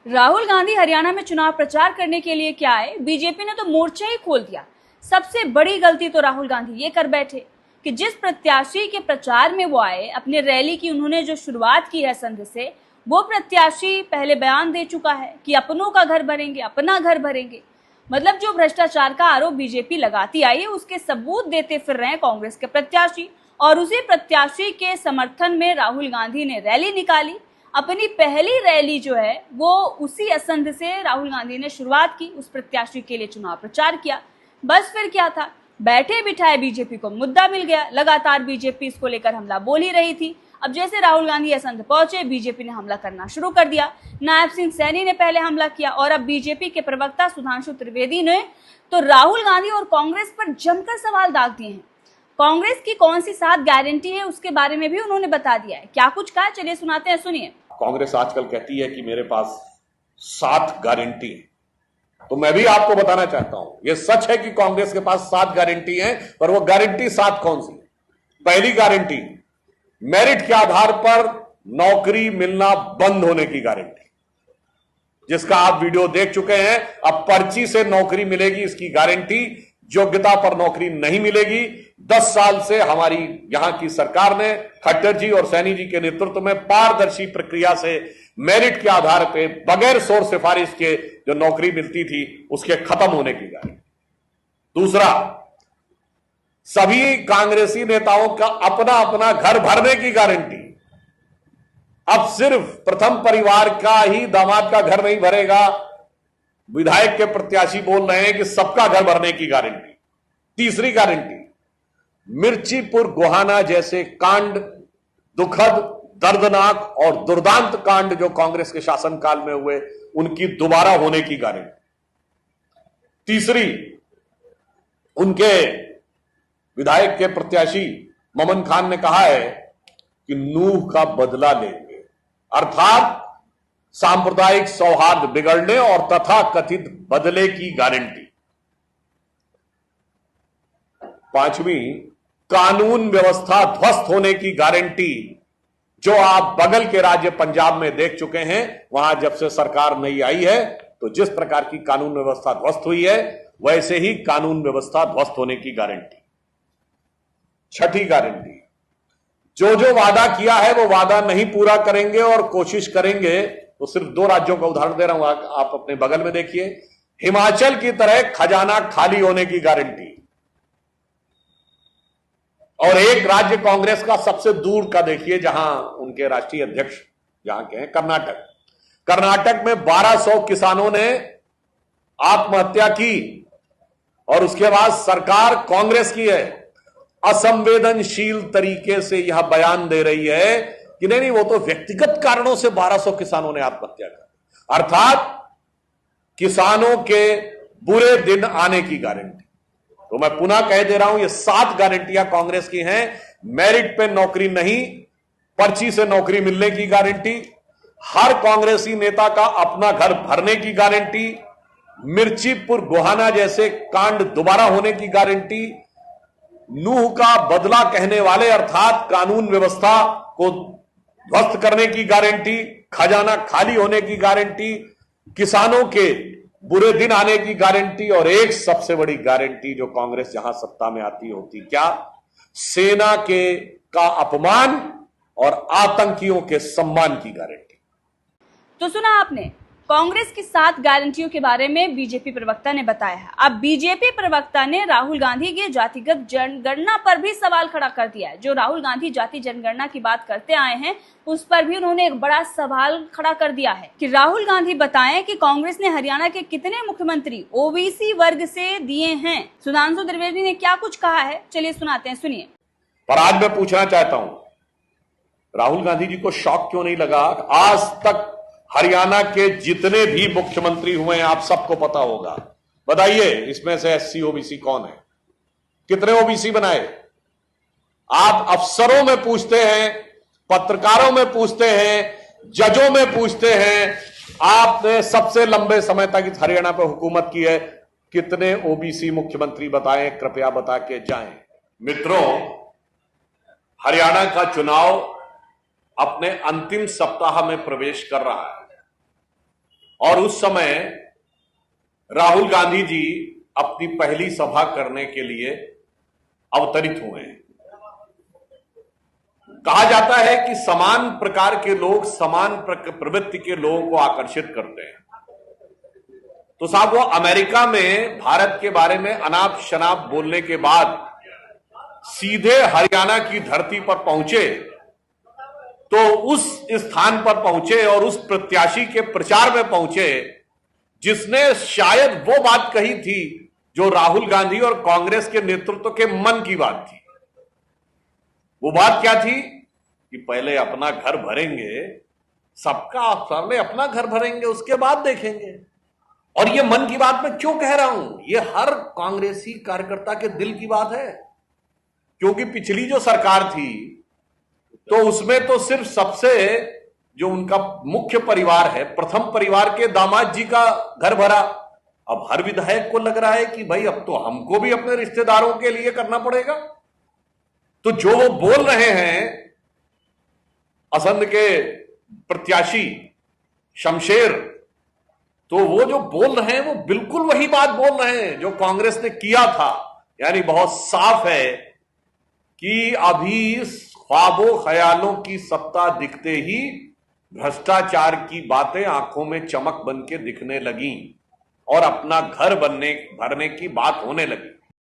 राहुल गांधी हरियाणा में चुनाव प्रचार करने के लिए क्या आए? बीजेपी ने तो मोर्चा ही खोल दिया। सबसे बड़ी गलती तो राहुल गांधी ये कर बैठे कि जिस प्रत्याशी के प्रचार में वो आए, अपने रैली की उन्होंने जो शुरुआत की है संघ से, वो प्रत्याशी पहले बयान दे चुका है कि अपनों का घर भरेंगे, अपना घर भरेंगे। मतलब जो भ्रष्टाचार का आरोप बीजेपी लगाती आई है, उसके सबूत देते फिर रहे हैं कांग्रेस के प्रत्याशी। और उसी प्रत्याशी के समर्थन में राहुल गांधी ने रैली निकाली। अपनी पहली रैली जो है वो उसी असंध से राहुल गांधी ने शुरुआत की, उस प्रत्याशी के लिए चुनाव प्रचार किया। बस फिर क्या था, बैठे बिठाए बीजेपी को मुद्दा मिल गया। लगातार बीजेपी इसको लेकर हमला बोल ही रही थी। अब जैसे राहुल गांधी असंध पहुंचे, बीजेपी ने हमला करना शुरू कर दिया। नायब सिंह सैनी ने पहले हमला किया और अब बीजेपी के प्रवक्ता सुधांशु त्रिवेदी ने तो राहुल गांधी और कांग्रेस पर जमकर सवाल दाग दिए हैं। कांग्रेस की कौन सी 7 गारंटी है उसके बारे में भी उन्होंने बता दिया है। क्या कुछ कहा, चलिए सुनाते हैं, सुनिए। कांग्रेस आजकल कहती है कि मेरे पास 7 गारंटी है, तो मैं भी आपको बताना चाहता हूं, यह सच है कि कांग्रेस के पास 7 गारंटी है, पर वो गारंटी 7 कौन सी? पहली गारंटी, मेरिट के आधार पर नौकरी मिलना बंद होने की गारंटी, जिसका आप वीडियो देख चुके हैं। अब पर्ची से नौकरी मिलेगी, इसकी गारंटी। योग्यता पर नौकरी नहीं मिलेगी। 10 साल से हमारी यहां की सरकार ने खट्टर जी और सैनी जी के नेतृत्व में पारदर्शी प्रक्रिया से मेरिट के आधार पर बगैर शोर सिफारिश के जो नौकरी मिलती थी उसके खत्म होने की गारंटी। दूसरा, सभी कांग्रेसी नेताओं का अपना अपना घर भरने की गारंटी। अब सिर्फ प्रथम परिवार का ही दामाद का घर नहीं भरेगा, विधायक के प्रत्याशी बोल रहे हैं कि सबका घर भरने की गारंटी। तीसरी गारंटी, मिर्चीपुर गोहाना जैसे कांड, दुखद, दर्दनाक और दुर्दांत कांड जो कांग्रेस के शासनकाल में हुए, उनकी दोबारा होने की गारंटी। तीसरी, उनके विधायक के प्रत्याशी ममन खान ने कहा है कि नूह का बदला लेंगे, अर्थात सांप्रदायिक सौहार्द बिगड़ने और तथा कथित बदले की गारंटी। पांचवी, कानून व्यवस्था ध्वस्त होने की गारंटी, जो आप बगल के राज्य पंजाब में देख चुके हैं। वहां जब से सरकार नई आई है तो जिस प्रकार की कानून व्यवस्था ध्वस्त हुई है, वैसे ही कानून व्यवस्था ध्वस्त होने की गारंटी। छठी गारंटी, जो वादा किया है वो वादा नहीं पूरा करेंगे और कोशिश करेंगे। तो सिर्फ 2 राज्यों का उदाहरण दे रहा हूं, आप अपने बगल में देखिए। हिमाचल की तरह खजाना खाली होने की गारंटी, और एक राज्य कांग्रेस का सबसे दूर का देखिए, जहां उनके राष्ट्रीय अध्यक्ष जहां के हैं, कर्नाटक। कर्नाटक में 1200 किसानों ने आत्महत्या की और उसके बाद सरकार कांग्रेस की है, असंवेदनशील तरीके से यह बयान दे रही है कि नहीं, वो तो व्यक्तिगत कारणों से 1200 किसानों ने आत्महत्या कर, अर्थात किसानों के बुरे दिन आने की गारंटी। तो मैं पुनः कह दे रहा हूं, ये 7 गारंटियां कांग्रेस की हैं। मेरिट पे नौकरी नहीं, पर्ची से नौकरी मिलने की गारंटी, हर कांग्रेसी नेता का अपना घर भरने की गारंटी, मिर्चीपुर गोहाना जैसे कांड दोबारा होने की गारंटी, नूह का बदला कहने वाले अर्थात कानून व्यवस्था को ध्वस्त करने की गारंटी, खजाना खाली होने की गारंटी, किसानों के बुरे दिन आने की गारंटी, और एक सबसे बड़ी गारंटी जो कांग्रेस जहां सत्ता में आती होती, क्या? सेना के का अपमान और आतंकियों के सम्मान की गारंटी। तो सुना आपने कांग्रेस की 7 गारंटियों के बारे में बीजेपी प्रवक्ता ने बताया है। अब बीजेपी प्रवक्ता ने राहुल गांधी के जातिगत जनगणना पर भी सवाल खड़ा कर दिया है। जो राहुल गांधी जाति जनगणना की बात करते आए हैं, उस पर भी उन्होंने एक बड़ा सवाल खड़ा कर दिया है कि राहुल गांधी बताएं कि कांग्रेस ने हरियाणा के कितने मुख्यमंत्री ओबीसी वर्ग से दिए हैं। सुधांशु त्रिवेदी ने क्या कुछ कहा है, चलिए सुनाते हैं, सुनिए। पर आज मैं पूछना चाहता हूं, राहुल गांधी जी को शौक क्यों नहीं लगा? आज तक हरियाणा के जितने भी मुख्यमंत्री हुए हैं, आप सबको पता होगा, बताइए इसमें से एससी ओबीसी कौन है? कितने ओबीसी बनाए? आप अफसरों में पूछते हैं, पत्रकारों में पूछते हैं, जजों में पूछते हैं, आपने सबसे लंबे समय तक इस हरियाणा पर हुकूमत की है, कितने ओबीसी मुख्यमंत्री बताएं, कृपया बता के जाएं। मित्रों, हरियाणा का चुनाव अपने अंतिम सप्ताह में प्रवेश कर रहा है। और उस समय राहुल गांधी जी अपनी पहली सभा करने के लिए अवतरित हुए हैं। कहा जाता है कि समान प्रकार के लोग समान प्रवृत्ति के लोगों को आकर्षित करते हैं। तो साहब वो अमेरिका में भारत के बारे में अनाप शनाप बोलने के बाद सीधे हरियाणा की धरती पर पहुंचे, तो उस स्थान पर पहुंचे और उस प्रत्याशी के प्रचार में पहुंचे जिसने शायद वो बात कही थी जो राहुल गांधी और कांग्रेस के नेतृत्व के मन की बात थी। वो बात क्या थी कि पहले अपना घर भरेंगे, सबका पहले अपना घर भरेंगे, उसके बाद देखेंगे। और ये मन की बात मैं क्यों कह रहा हूं, ये हर कांग्रेसी कार्यकर्ता के दिल की बात है। क्योंकि पिछली जो सरकार थी तो उसमें तो सिर्फ सबसे जो उनका मुख्य परिवार है, प्रथम परिवार के दामाद जी का घर भरा। अब हर विधायक को लग रहा है कि भाई अब तो हमको भी अपने रिश्तेदारों के लिए करना पड़ेगा। तो जो वो बोल रहे हैं, असंध के प्रत्याशी शमशेर, तो वो जो बोल रहे हैं वो बिल्कुल वही बात बोल रहे हैं जो कांग्रेस ने किया था। यानी बहुत साफ है कि अभी ख्वाबों ख्यालों की सत्ता दिखते ही भ्रष्टाचार की बातें आंखों में चमक बन के दिखने लगी और अपना घर भरने की बात होने लगी।